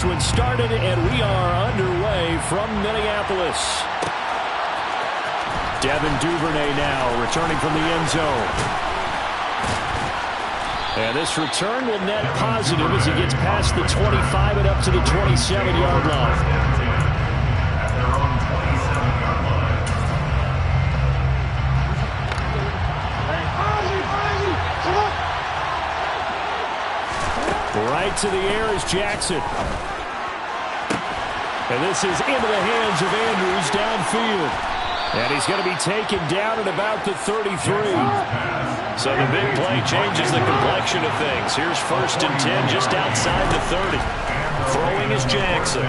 When started, and we are underway from Minneapolis. Devin Duvernay now returning from the end zone. And this return will net positive as he gets past the 25 and up to the 27-yard line. Right to the air is Jackson. And this is into the hands of Andrews downfield. And he's going to be taken down at about the 33. So the big play changes the complexion of things. Here's 1st and 10 just outside the 30. Throwing is Jackson.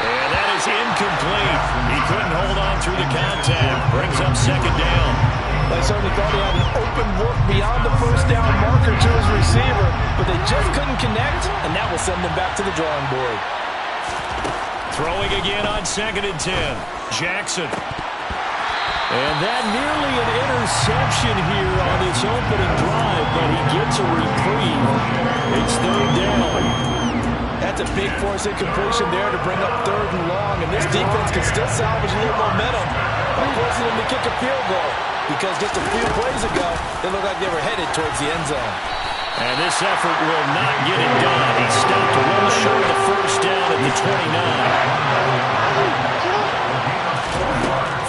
And that is incomplete. He couldn't hold on through the contact. Brings up 2nd down. They certainly thought he had an open look beyond the 1st down marker to his receiver, but they just couldn't connect, and that will send them back to the drawing board. Throwing again on 2nd and 10. Jackson. And that nearly an interception here on this opening drive, but he gets a reprieve. It's 3rd down. That's a big force incompletion there to bring up 3rd and long, and this defense can still salvage a little momentum by forcing them to kick a field goal, because just a few plays ago, they looked like they were headed towards the end zone. And this effort will not get it done. He stopped well short of the 1st down at the 29.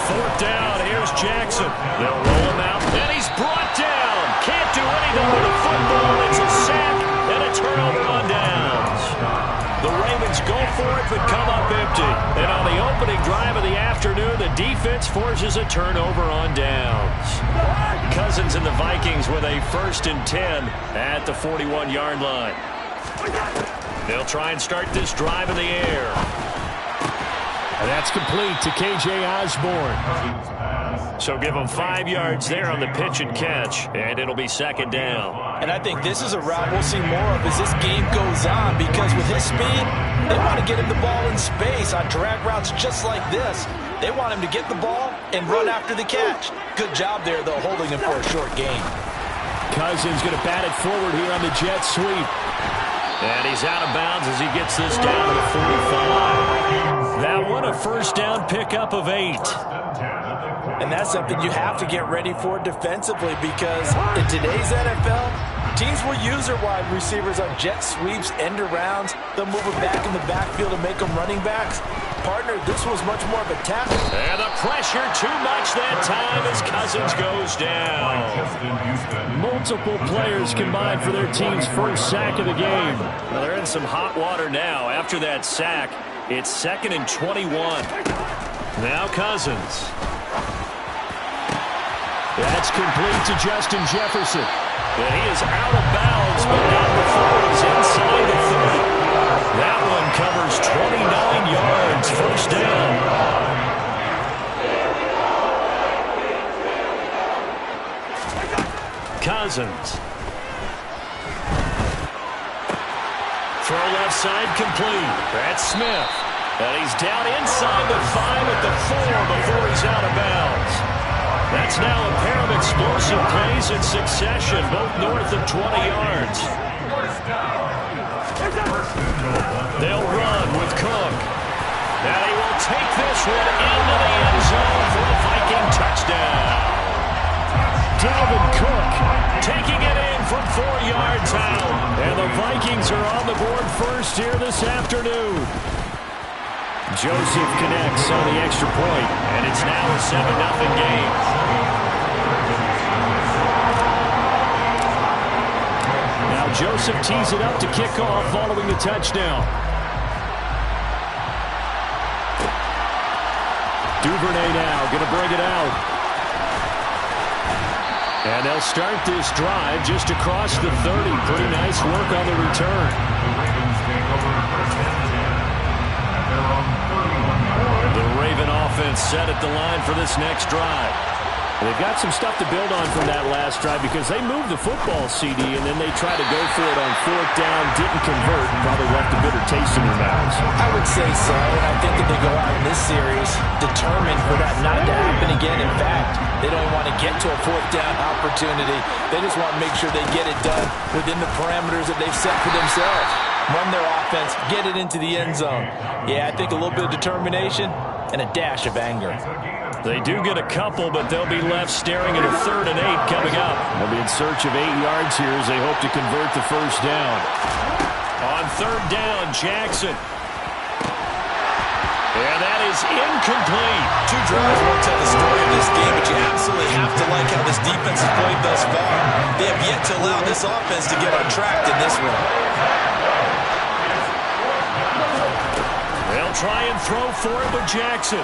4th down, here's Jackson. They'll roll him out, and he's brought down. Can't do anything with the football. It's a sack and a turnover on downs. The Ravens go for it, but come up empty. And on the opening drive of the afternoon, the defense forces a turnover on downs. Cousins and the Vikings with a 1st and 10 at the 41-yard line. They'll try and start this drive in the air. And that's complete to K.J. Osborne. So give them 5 yards there on the pitch and catch, and it'll be 2nd down. And I think this is a route we'll see more of as this game goes on, because with his speed, they want to get him the ball in space on drag routes just like this. They want him to get the ball and run after the catch. Good job there, though, holding him for a short gain. Cousins going to bat it forward here on the jet sweep. And he's out of bounds as he gets this down to the 45. That one a 1st down pickup of 8. And that's something you have to get ready for defensively, because in today's NFL, teams will use their wide receivers on jet sweeps, end arounds. They'll move them back in the backfield and make them running backs. Partner, this was much more of a tackle. And the pressure too much that time as Cousins goes down. Multiple players combined for their team's 1st sack of the game. Well, they're in some hot water now after that sack. It's 2nd and 21. Now Cousins. That's complete to Justin Jefferson. And he is out of bounds, but not before he's inside the 30. That one covers 29 yards, 1st down. Cousins. Throw left side complete. That's Smith. And he's down inside the 5 at the 4 before he's out of bounds. That's now a pair of explosive plays in succession, both north of 20 yards. They'll run with Cook. And he will take this one into the end zone for a Viking touchdown. Dalvin Cook taking it in from 4 yards out. And the Vikings are on the board first here this afternoon. Joseph connects on the extra point, and it's now a 7-0 game. Now Joseph tees it up to kick off following the touchdown. Duvernay now going to bring it out. And they'll start this drive just across the 30. Pretty nice work on the return. Raven offense set at the line for this next drive. They've got some stuff to build on from that last drive, because they moved the football, CD, and then they tried to go for it on 4th down, didn't convert, and probably left a bitter taste in their mouths. I would say so, and I think that they go out in this series determined for that not to happen again. In fact, they don't want to get to a 4th down opportunity. They just want to make sure they get it done within the parameters that they've set for themselves. run their offense, get it into the end zone. Yeah, I think a little bit of determination and a dash of anger. They do get a couple, but they'll be left staring at a 3rd and 8 coming up. They'll be in search of 8 yards here as they hope to convert the first down. On 3rd down, Jackson. And that is incomplete. 2 drives won't tell the story of this game, but you absolutely have to like how this defense has played thus far. They have yet to allow this offense to get on track in this one. They'll try and throw for it with Jackson.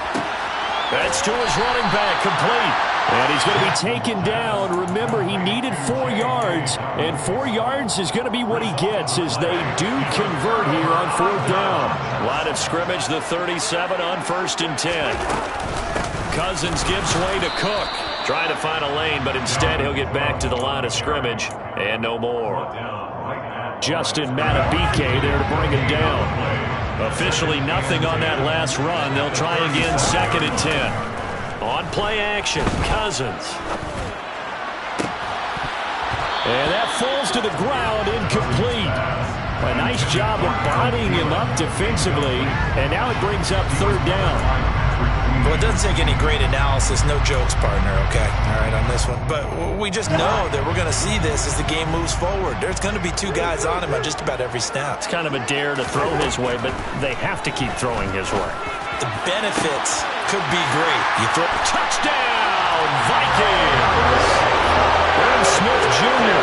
That's to his running back, complete. And he's going to be taken down. Remember, he needed 4 yards, and 4 yards is going to be what he gets as they do convert here on 4th down. Line of scrimmage, the 37 on 1st and 10. Cousins gives way to Cook. Trying to find a lane, but instead he'll get back to the line of scrimmage, and no more. Justin Matabike there to bring him down. Officially nothing on that last run. They'll try again, 2nd and 10. On play action, Cousins. And that falls to the ground, incomplete. A nice job of bodying him up defensively, and now it brings up 3rd down. Well, it doesn't take any great analysis. No jokes, partner, okay? All right, on this one. But we just know that we're going to see this as the game moves forward. There's going to be 2 guys on him on just about every snap. It's kind of a dare to throw his way, but they have to keep throwing his way. The benefits could be great. You throw touchdown, Vikings! Irv Smith Jr.,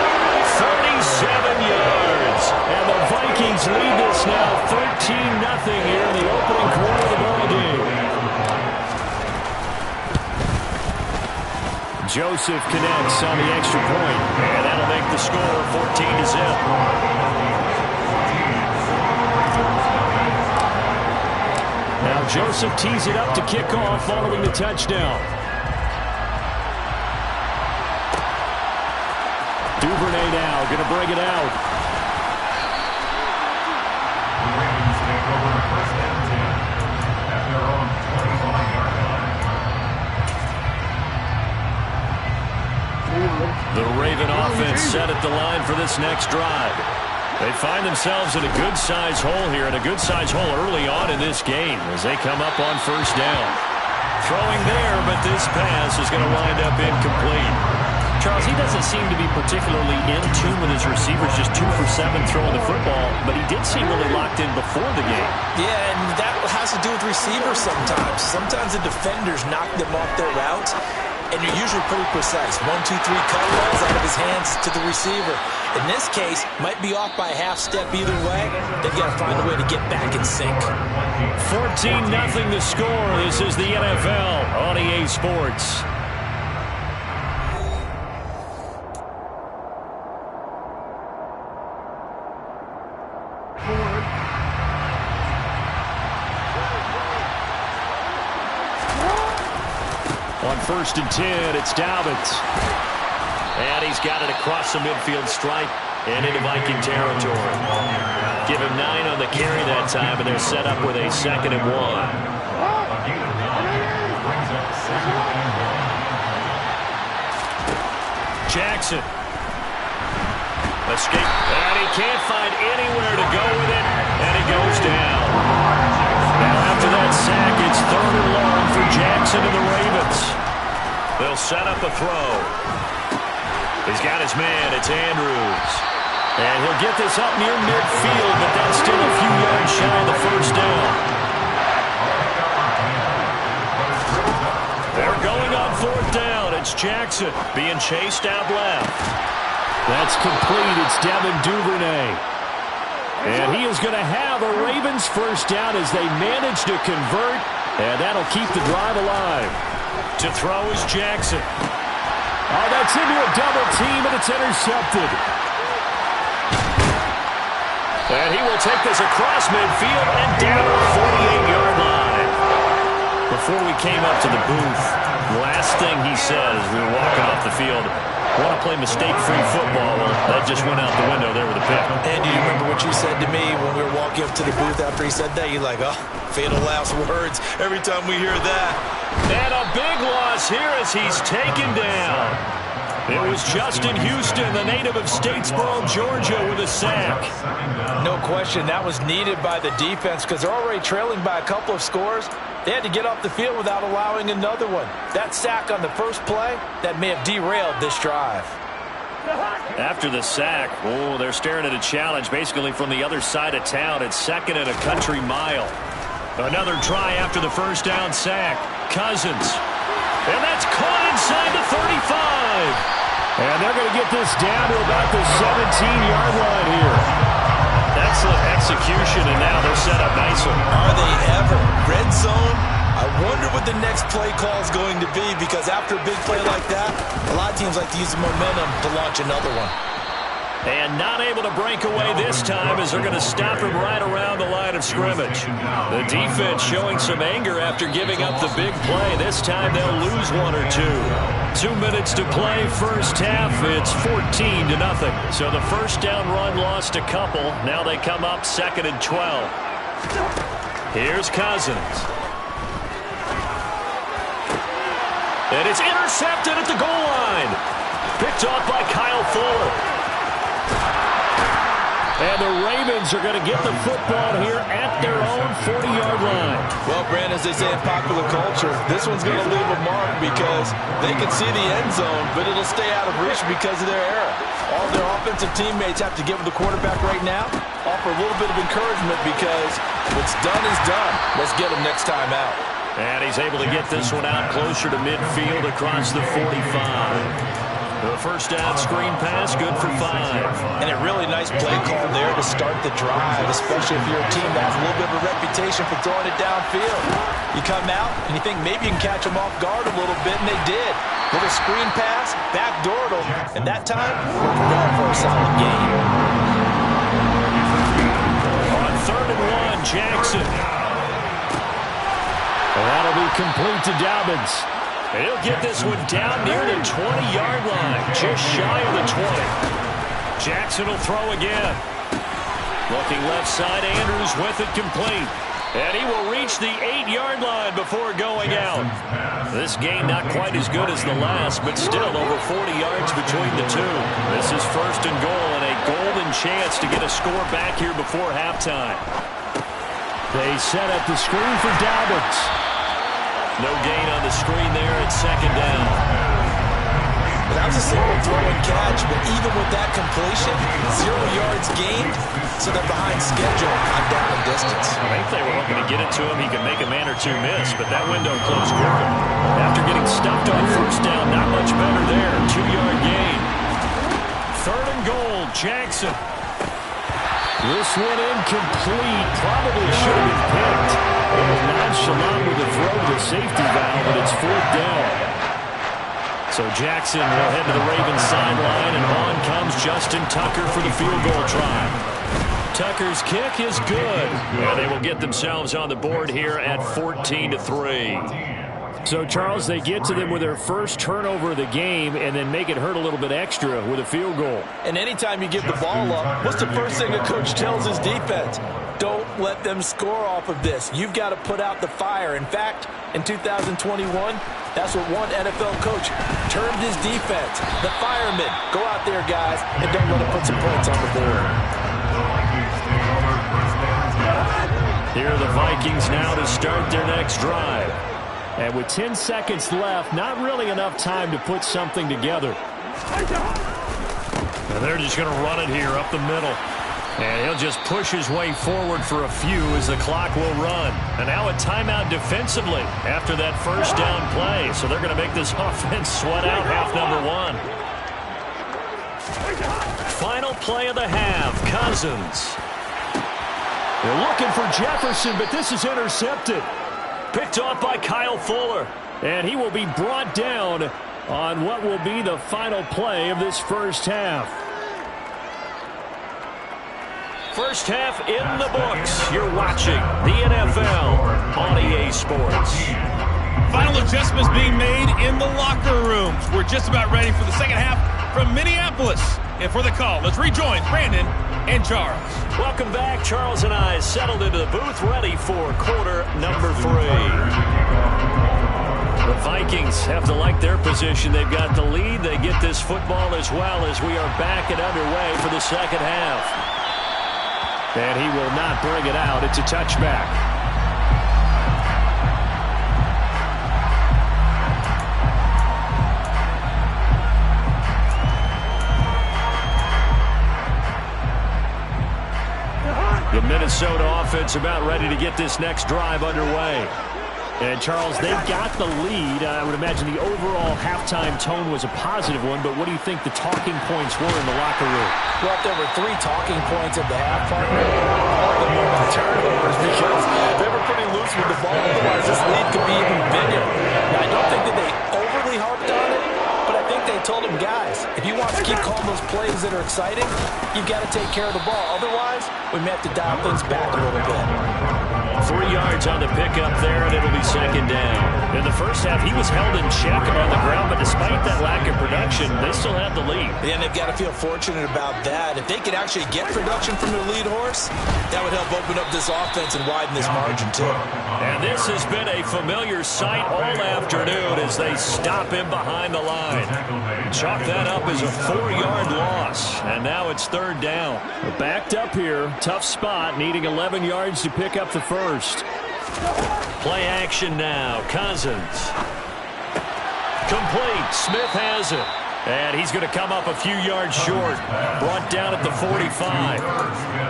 37 yards. And the Vikings lead this now 13-0 here in the opening quarter of the ball game. Joseph connects on the extra point. And that'll make the score 14-0. Now Joseph tees it up to kick off following the touchdown. Duvernay now going to bring it out. The Raven offense set at the line for this next drive. They find themselves in a good-sized hole here, and a good-sized hole early on in this game as they come up on 1st down. Throwing there, but this pass is going to wind up incomplete. Charles, he doesn't seem to be particularly in tune with his receivers, just 2 for 7 throwing the football, but he did seem really locked in before the game. Yeah, and that has to do with receivers sometimes. Sometimes the defenders knock them off their routes, and you're usually pretty precise. 1, 2, 3 cut balls out of his hands to the receiver. In this case, might be off by a half step either way. They've got to find a way to get back in sync. 14-0 the score. This is the NFL on EA Sports. On 1st and 10, it's Dobbins. And he's got it across the midfield stripe and into Viking territory. Give him 9 on the carry that time, and they're set up with a 2nd and 1. Jackson. Escape. And he can't find anywhere to go with it, and he goes down. Now after that sack, it's 3rd and long for Jackson and the Ravens. They'll set up a throw. He's got his man. It's Andrews. And he'll get this up near midfield, but that's still a few yards shy of the 1st down. They're going on 4th down. It's Jackson being chased out left. That's complete. It's Devin Duvernay. And he is going to have a Ravens 1st down as they manage to convert, and that'll keep the drive alive. To throw is Jackson. Oh, that's into a double team, and it's intercepted. And he will take this across midfield and down the 48-yard line. Before we came up to the booth, the last thing he said as we were walking off the field, I want to play mistake-free football. Well, that just went out the window there with a pick. And do you remember what you said to me when we were walking up to the booth after he said that? You're like, oh, fatal last words every time we hear that. And a big loss here as he's taken down. It was Justin Houston, the native of Statesboro, Georgia, with a sack. No question, that was needed by the defense because they're already trailing by a couple of scores. They had to get off the field without allowing another one. That sack on the first play, that may have derailed this drive. After the sack, they're staring at a challenge basically from the other side of town. It's second and a country mile. Another try after the first down sack. Cousins. And that's caught inside the 35. And they're going to get this down to about the 17-yard line here. Excellent execution, and now they're set up nicely. Are they ever? Red zone? I wonder what the next play call is going to be, because after a big play like that, a lot of teams like to use the momentum to launch another one. And not able to break away this time as they're going to stop him right around the line of scrimmage. The defense showing some anger after giving up the big play. This time they'll lose one or two. 2 minutes to play first half. It's 14-0. So the first down run lost a couple. Now they come up 2nd and 12. Here's Cousins. And it's intercepted at the goal line. Picked off by Kyle Fuller. And the Ravens are going to get the football here at their own 40-yard line. Well, Brandon, as they say in popular culture, this one's going to leave a mark because they can see the end zone, but it'll stay out of reach because of their error. All their offensive teammates have to give the quarterback right now, offer a little bit of encouragement because what's done is done. Let's get him next time out. And he's able to get this one out closer to midfield across the 45. The first down screen pass, good for 5. And a really nice play call there to start the drive, especially if you're a team that has a little bit of a reputation for throwing it downfield. You come out and you think maybe you can catch them off guard a little bit, and they did. Little screen pass, backdoored them, and that time, we're going for a solid gain. On 3rd and 1, Jackson. And that'll be complete to Dobbins. He'll get this one down near the 20-yard line, just shy of the 20. Jackson will throw again. Looking left side, Andrews with it complete. And he will reach the 8-yard line before going out. This game not quite as good as the last, but still over 40 yards between the two. This is 1st and goal and a golden chance to get a score back here before halftime. They set up the screen for Dobbins. No gain on the screen there at 2nd down. That was a simple throw and catch, but even with that completion, 0 yards gained, so they're behind schedule on down and distance. I think they were hoping to get it to him. He could make a man or two miss, but that window closed quickly. After getting stuffed on first down, not much better there. 2-yard gain. 3rd and goal, Jackson. This one incomplete. Probably should have been picked. Nonchalant with a throw to the safety valve, but it's 4th down. So Jackson will head to the Ravens sideline, and on comes Justin Tucker for the field goal try. Tucker's kick is good, and they will get themselves on the board here at 14-3. So, Charles, they get to them with their first turnover of the game and then make it hurt a little bit extra with a field goal. And anytime you give the ball up, what's the first thing a coach tells his defense? Don't let them score off of this. You've got to put out the fire. In fact, in 2021, that's what one NFL coach termed his defense. The firemen. Go out there, guys, and don't let them put some points on the board. Here are the Vikings now to start their next drive. And with 10 seconds left, not really enough time to put something together. And they're just going to run it here up the middle. And he'll just push his way forward for a few as the clock will run. And now a timeout defensively after that first down play. So they're going to make this offense sweat out half number 1. Final play of the half, Cousins. They're looking for Jefferson, but this is intercepted. Picked off by Kyle Fuller. And he will be brought down on what will be the final play of this first half. First half in the books. You're watching the NFL on EA Sports. Final adjustments being made in the locker rooms. We're just about ready for the second half from Minneapolis. And for the call, let's rejoin Brandon and Charles. Welcome back. Charles and I settled into the booth, ready for quarter number 3. The Vikings have to like their position. They've got the lead. They get this football as well as we are back and underway for the second half. And he will not bring it out. It's a touchback. The Minnesota offense about ready to get this next drive underway. And, Charles, they've got the lead. I would imagine the overall halftime tone was a positive one, but what do you think the talking points were in the locker room? Well, there were 3 talking points at the half, partner. All of them were about turnovers because they were pretty loose with the ball. Otherwise, this lead could be even bigger. Now, I don't think that they overly harped on it, but I think they told them, guys, if you want to keep calling those plays that are exciting, you've got to take care of the ball. Otherwise, we may have to dial things back a little bit. 3 yards on the pickup there, and it'll be second down. In the first half, he was held in check on the ground, but despite that lack of production, they still have the lead. Yeah, and they've got to feel fortunate about that. If they could actually get production from their lead horse, that would help open up this offense and widen this margin, too. And this has been a familiar sight all afternoon as they stop him behind the line. Chalk that up as a 4-yard loss, and now it's third down. Backed up here, tough spot, needing 11 yards to pick up the first. Play action now. Cousins. Complete. Smith has it. And he's going to come up a few yards short. Brought down at the 45.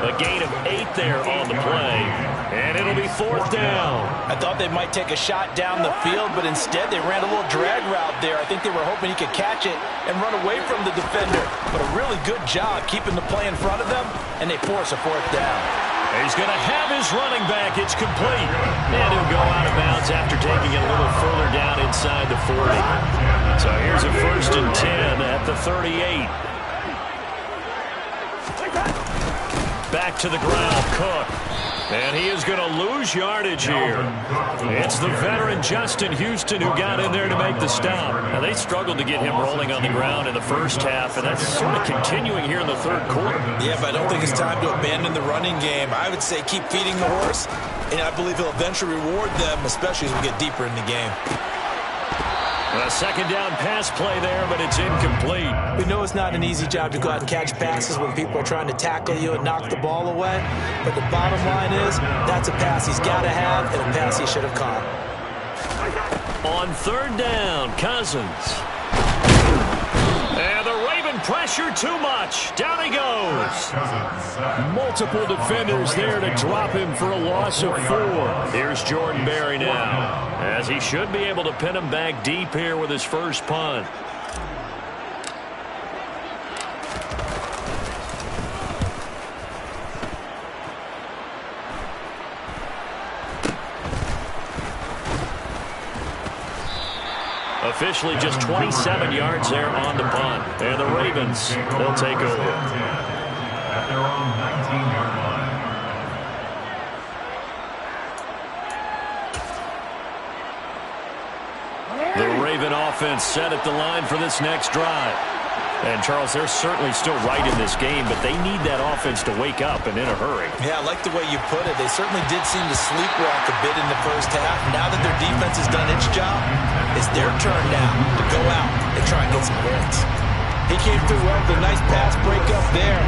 A gain of 8 there on the play. And it'll be fourth down. I thought they might take a shot down the field, but instead they ran a little drag route there. I think they were hoping he could catch it and run away from the defender. But a really good job keeping the play in front of them, and they force a fourth down. He's going to have his running back. It's complete. And he'll go out of bounds after taking it a little further down inside the 40. So here's a 1st and 10 at the 38. Back to the ground, Cook. And he is going to lose yardage here. It's the veteran Justin Houston who got in there to make the stop. Now, they struggled to get him rolling on the ground in the first half, and that's sort of continuing here in the third quarter. Yeah, but I don't think it's time to abandon the running game. I would say keep feeding the horse, and I believe he'll eventually reward them, especially as we get deeper in the game. A second down pass play there, but it's incomplete. We know it's not an easy job to go out and catch passes when people are trying to tackle you and knock the ball away. But the bottom line is, that's a pass he's got to have and a pass he should have caught. On third down, Cousins. And the Raven pressure too much. Down he goes. Multiple defenders there to drop him for a loss of 4. Here's Jordan Berry now, as he should be able to pin him back deep here with his first punt. Officially just 27 yards there on the punt. And the Ravens, they'll take over. At their own 19-yard line. The Raven offense set at the line for this next drive. And, Charles, they're certainly still right in this game, but they need that offense to wake up and in a hurry. Yeah, I like the way you put it. They certainly did seem to sleepwalk a bit in the first half. Now that their defense has done its job, it's their turn now to go out and try and get some wins. He came through well with a nice pass breakup there.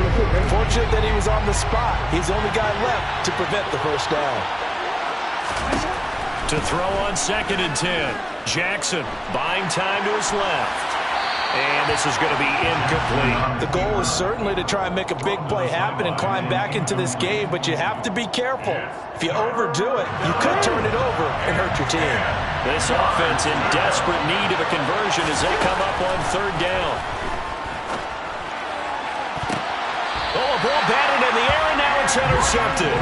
Fortunate that he was on the spot. He's the only guy left to prevent the first down. To throw on 2nd and 10. Jackson buying time to his left. And this is going to be incomplete. The goal is certainly to try and make a big play happen and climb back into this game, but you have to be careful. If you overdo it, you could turn it over and hurt your team. This offense in desperate need of a conversion as they come up on third down. Oh, a ball batted in the air, and now it's intercepted.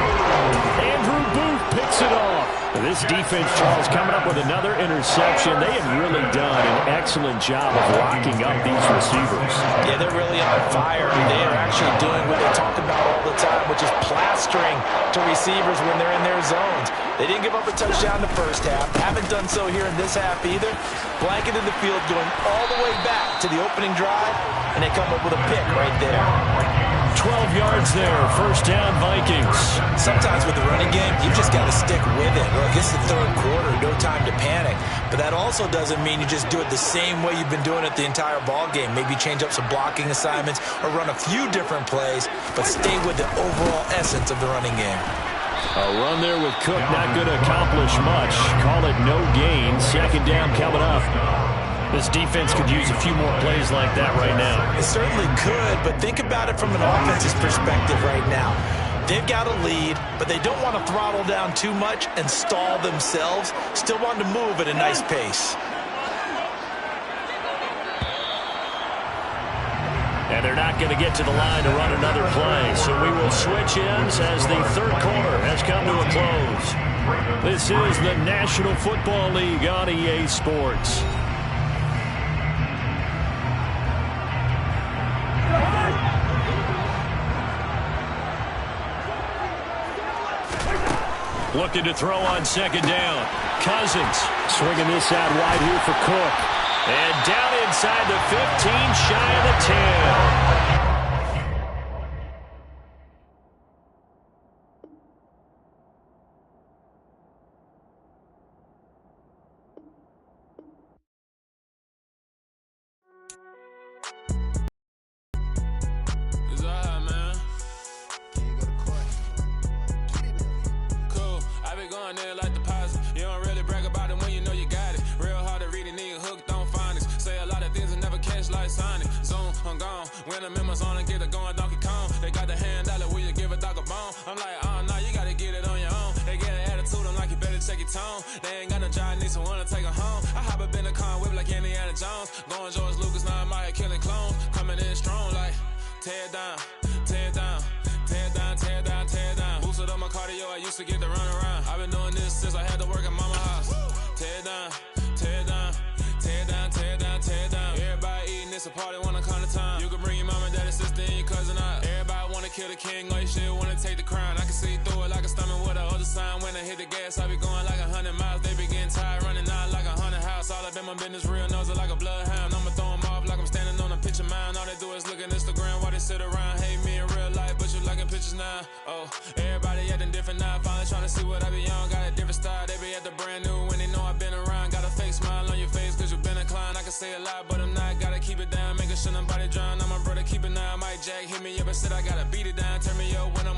Andrew Booth picks it off. This defense, Charles, coming up with another interception. They have really done an excellent job of locking up these receivers. Yeah, they're really on fire. They are actually doing what they talk about all the time, which is plastering to receivers when they're in their zones. They didn't give up a touchdown the first half. Haven't done so here in this half either. Blanketed the field, going all the way back to the opening drive, and they come up with a pick right there. 12 yards there. First down, Vikings. Sometimes with the running game, you've just got to stick with it. Look, it's the third quarter, no time to panic. But that also doesn't mean you just do it the same way you've been doing it the entire ball game. Maybe change up some blocking assignments or run a few different plays, but stay with the overall essence of the running game. A run there with Cook, not going to accomplish much. Call it no gain. Second down coming up. This defense could use a few more plays like that right now. It certainly could, but think about it from an offense's perspective right now. They've got a lead, but they don't want to throttle down too much and stall themselves. Still want to move at a nice pace. And they're not going to get to the line to run another play. So we will switch ends as the third quarter has come to a close. This is the National Football League on EA Sports. Looking to throw on second down. Cousins swinging this out wide here for Cook. And down inside the 15, shy of the 10. They ain't got no job, need someone to take her home. I hop up in the car, whip like Indiana Jones. Going George Lucas, now I'm out here killing clones. Coming in strong like, tear down, tear down, tear down, tear down, tear down. Boosted up my cardio, I used to get to run around. I've been doing this since I had to work at mama's house. Tear down, tear down, tear down, tear down, tear down. Everybody eating, it's a party, wanna come to time. You can bring your mom and daddy, sister, and your cousin out. Everybody wanna kill the king, or you shit wanna take the crown. I can see through it like a stomach with a other sign. When I hit the gas, I be going like 100 miles. They be getting tired, running out like 100 house. All up in my business, real nose like a bloodhound. I'ma throw them off like I'm standing on a picture mound. All they do is look at Instagram while they sit around. Hate me in real life, but you liking pictures now. Oh, everybody acting different now. Finally trying to see what I be on. Got a different style, they be at the brand new when they know I've been around. Got a fake smile on your face cause you been inclined. I can say a lot, but I'm not. Gotta keep it down, making sure nobody drown. I'm my brother, keep it now. Mike Jack hit me up and said I gotta beat it down. Turn me up when I'm